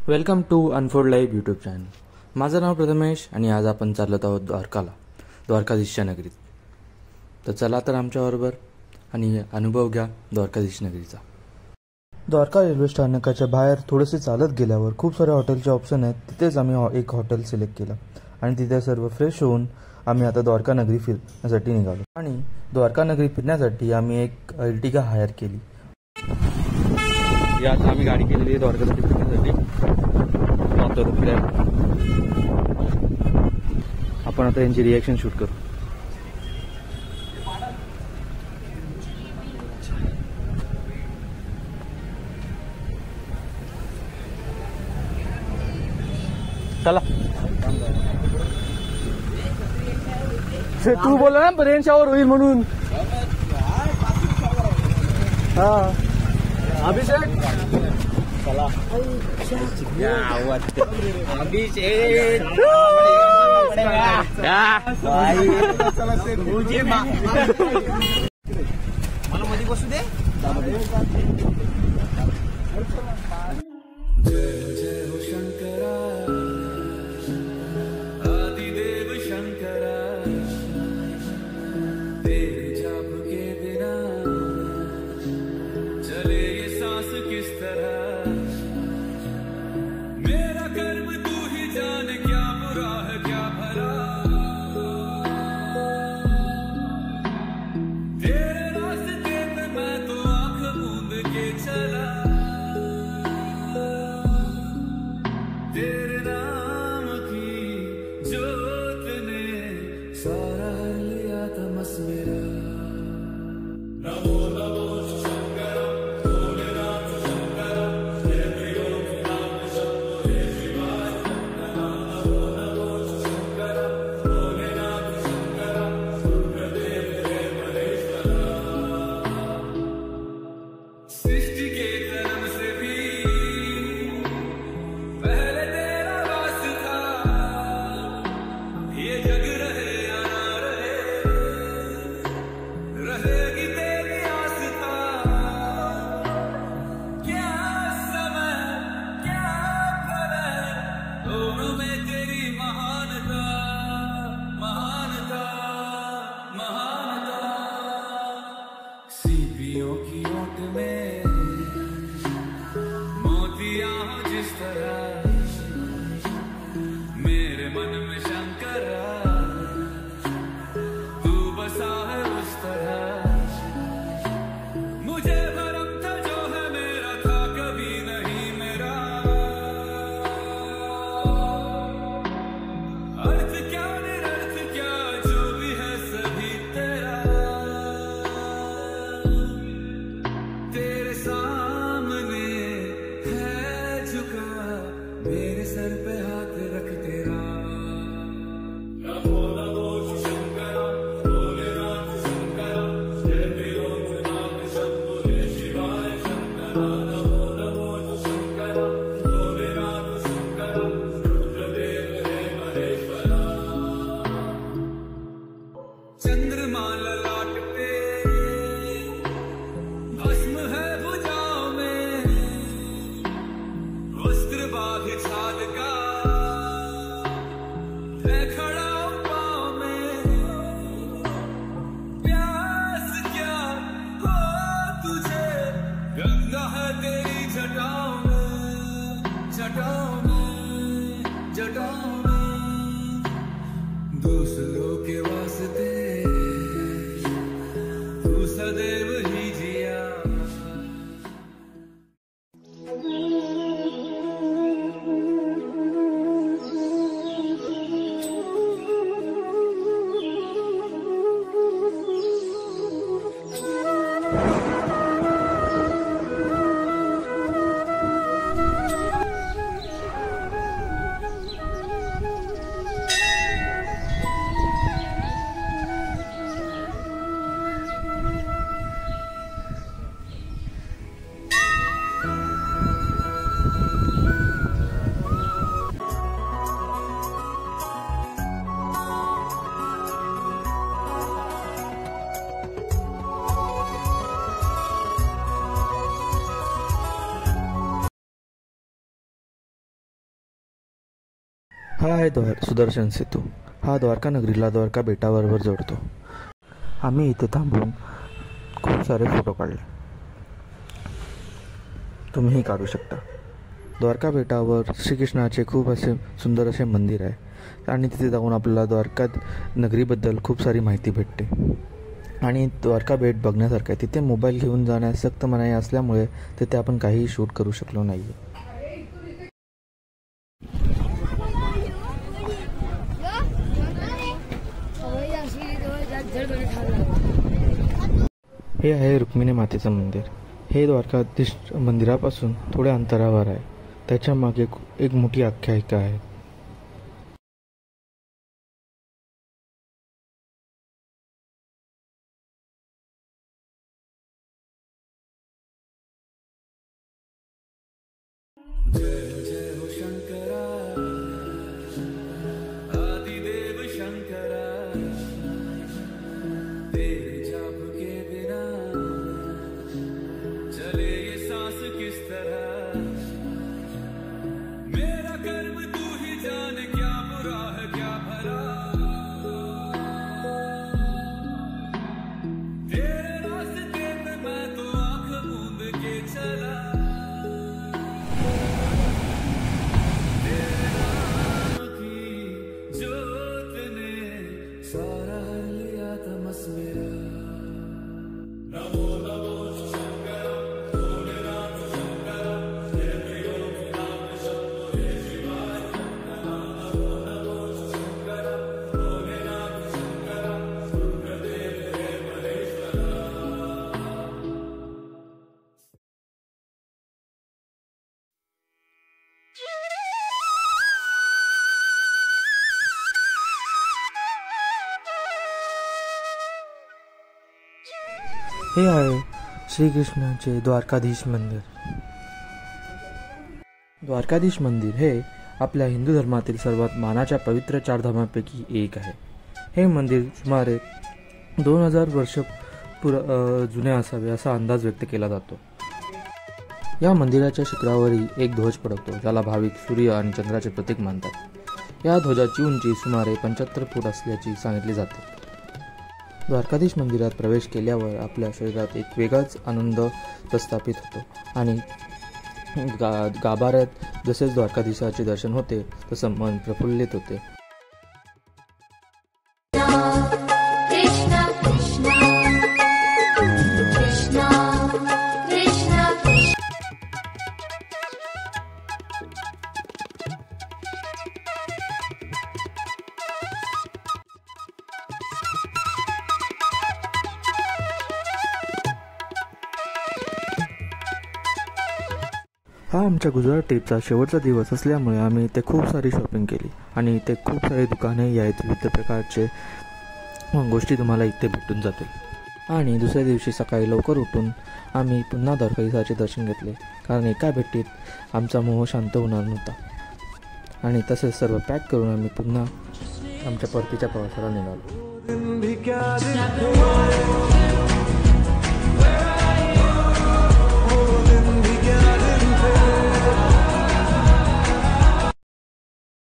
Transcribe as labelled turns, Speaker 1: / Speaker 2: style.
Speaker 1: Welcome to unfold live YouTube channel. माझं नाव प्रथमेश आणि आज आपण चालत आहोत द्वारकाधीशच्या नगरीत. तर चला तर आमच्याबरोबर आणि अनुभव घ्या द्वारकाधीश नगरीचा. द्वारका रेल्वे स्थानकाच्या बाहेर थोडेसे चालत गेल्यावर खूप सारे हॉटेलचे ऑप्शन आहेत. तिथेच आम्ही एक हॉटेल सिलेक्ट केलं आणि तिथे सर्व फ्रेश होऊन आम्ही आता द्वारका नगरी फिरण्यासाठी निघालो. आणि द्वारका नगरी फिरण्यासाठी आम्ही एक अर्टिगा हायर केली. आता आम्ही गाडी केलेली आहे द्वारका नगरी फिरण्यासाठी. आपण आता यांची रिॲक्शन शूट करू. चला तू बोला ना ब्रेन शॉवर होईल म्हणून. हा अभिषेक चला अभिषेक मला मध्ये बसू दे. हा आहे सुदर्शन सेतू. हा द्वारका नगरीला द्वारका बेटाबरोबर जोडतो. आम्ही इथे थांबून खूप सारे फोटो काढले, तुम्हीही काढू शकता. द्वारका बेटावर श्रीकृष्णाचे खूप असे सुंदर असे मंदिर आहे आणि तिथे जाऊन आपल्याला द्वारका नगरीबद्दल खूप सारी माहिती भेटते. आणि द्वारका बेट बघण्यासारखं आहे. तिथे मोबाईल घेऊन जाण्यास सक्त मनाई असल्यामुळे तिथे आपण काहीही शूट करू शकलो नाही. हे आहे रुक्मिणी मातेचं मंदिर. हे द्वारकाधीश मंदिरापासून थोड्या अंतरावर आहे. त्याच्या मागे एक मोठी आख्यायिका आहे. हे आहे श्रीकृष्णाचे द्वारकाधीश मंदिर. द्वारकाधीश मंदिर हे आपल्या हिंदू धर्मातील सर्वात मानाच्या पवित्र 4 धामांपैकी एक आहे. हे मंदिर सुमारे 2000 वर्ष जुने असावे असा अंदाज व्यक्त केला जातो. या मंदिराच्या शिखरावरही एक ध्वज फडकतो, ज्याला भाविक सूर्य आणि चंद्राचे प्रतीक मानतात. या ध्वजाची उंची सुमारे 75 फूट असल्याची सांगितली जाते. द्वारकाधीश मंदिरात प्रवेश केल्यावर आपल्या शरीरात एक वेगळाच आनंद प्रस्थापित होतो आणि गाभाऱ्यात जसेच द्वारकाधीशाचे दर्शन होते तसं मन प्रफुल्लित होते. हा आमच्या गुजरात ट्रिपचा शेवटचा दिवस असल्यामुळे आम्ही इथे खूप सारी शॉपिंग केली आणि इथे खूप सारे दुकाने आहेत. विविध प्रकारचे गोष्टी तुम्हाला इथे भेटून जातील. आणि दुसऱ्या दिवशी सकाळी लवकर उठून आम्ही पुन्हा द्वारकाधीशाचे दर्शन घेतले, कारण एका भेटीत आमचा मोह शांत होणार नव्हता. आणि तसेच सर्व पॅक करून आम्ही पुन्हा आमच्या परतीच्या प्रवासाला निघालो.